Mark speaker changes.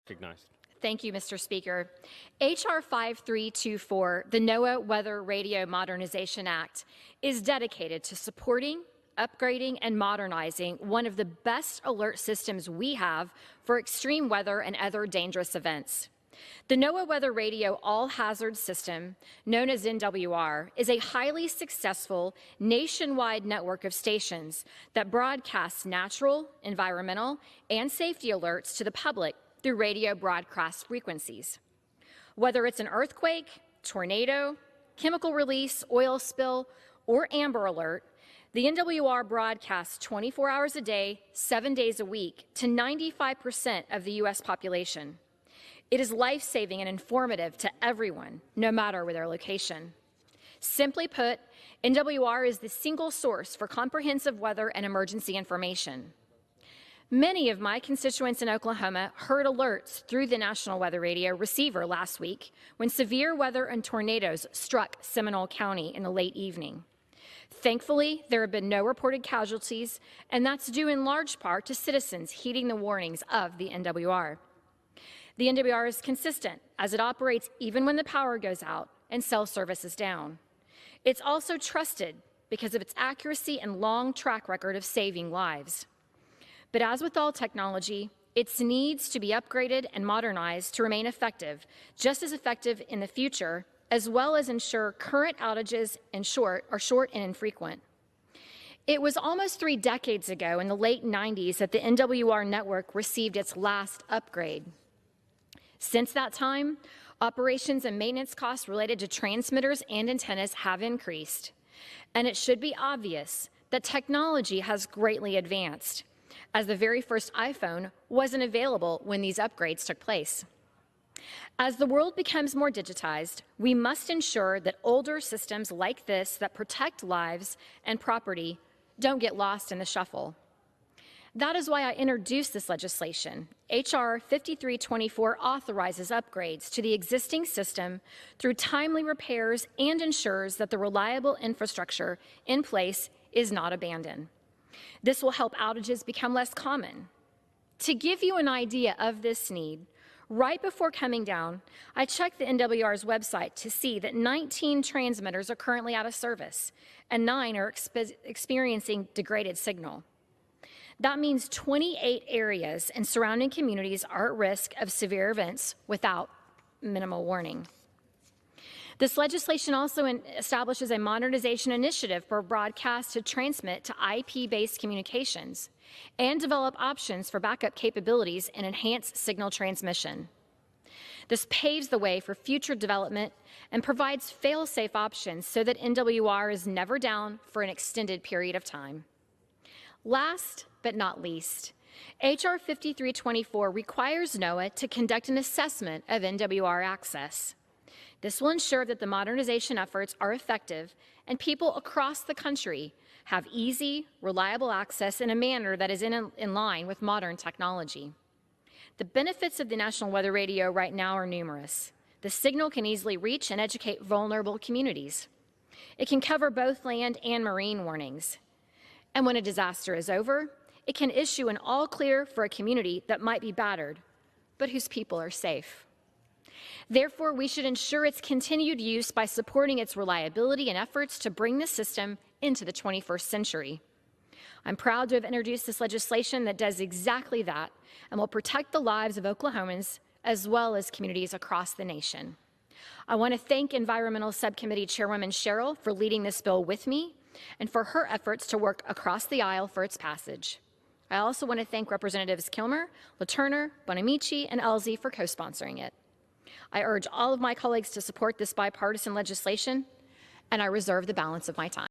Speaker 1: Recognized.
Speaker 2: Thank you, Mr. Speaker. H.R. 5324, the NOAA Weather Radio Modernization Act, is dedicated to supporting, upgrading, and modernizing one of the best alert systems we have for extreme weather and other dangerous events. The NOAA Weather Radio All-Hazard System, known as NWR, is a highly successful nationwide network of stations that broadcasts natural, environmental, and safety alerts to the public through radio broadcast frequencies. Whether it's an earthquake, tornado, chemical release, oil spill, or Amber Alert, the NWR broadcasts 24 hours a day, 7 days a week to 95% of the U.S. population. It is life-saving and informative to everyone, no matter where their location. Simply put, NWR is the single source for comprehensive weather and emergency information. Many of my constituents in Oklahoma heard alerts through the National Weather Radio receiver last week when severe weather and tornadoes struck Seminole County in the late evening. Thankfully, there have been no reported casualties, and that's due in large part to citizens heeding the warnings of the NWR. The NWR is consistent as it operates even when the power goes out and cell service is down. It's also trusted because of its accuracy and long track record of saving lives. But as with all technology, it needs to be upgraded and modernized to remain effective, just as effective in the future, as well as ensure current outages are short and infrequent. It was almost 3 decades ago, in the late 90s, that the NWR network received its last upgrade. Since that time, operations and maintenance costs related to transmitters and antennas have increased. And it should be obvious that technology has greatly advanced, as the very first iPhone wasn't available when these upgrades took place. As the world becomes more digitized, we must ensure that older systems like this that protect lives and property don't get lost in the shuffle. That is why I introduced this legislation. H.R. 5324 authorizes upgrades to the existing system through timely repairs and ensures that the reliable infrastructure in place is not abandoned. This will help outages become less common. To give you an idea of this need, right before coming down, I checked the NWR's website to see that 19 transmitters are currently out of service and 9 are experiencing degraded signal. That means 28 areas and surrounding communities are at risk of severe events without minimal warning. This legislation also establishes a modernization initiative for broadcast to transmit to IP-based communications and develop options for backup capabilities and enhanced signal transmission. This paves the way for future development and provides fail-safe options so that NWR is never down for an extended period of time. Last but not least, H.R. 5324 requires NOAA to conduct an assessment of NWR access. This will ensure that the modernization efforts are effective and people across the country have easy, reliable access in a manner that is in line with modern technology. The benefits of the National Weather Radio right now are numerous. The signal can easily reach and educate vulnerable communities. It can cover both land and marine warnings. And when a disaster is over, it can issue an all clear for a community that might be battered, but whose people are safe. Therefore, we should ensure its continued use by supporting its reliability and efforts to bring the system into the 21st century. I'm proud to have introduced this legislation that does exactly that and will protect the lives of Oklahomans as well as communities across the nation. I want to thank Environmental Subcommittee Chairwoman Sherrill for leading this bill with me and for her efforts to work across the aisle for its passage. I also want to thank Representatives Kilmer, LaTurner, Bonamici, and Elsie for co-sponsoring it. I urge all of my colleagues to support this bipartisan legislation, and I reserve the balance of my time.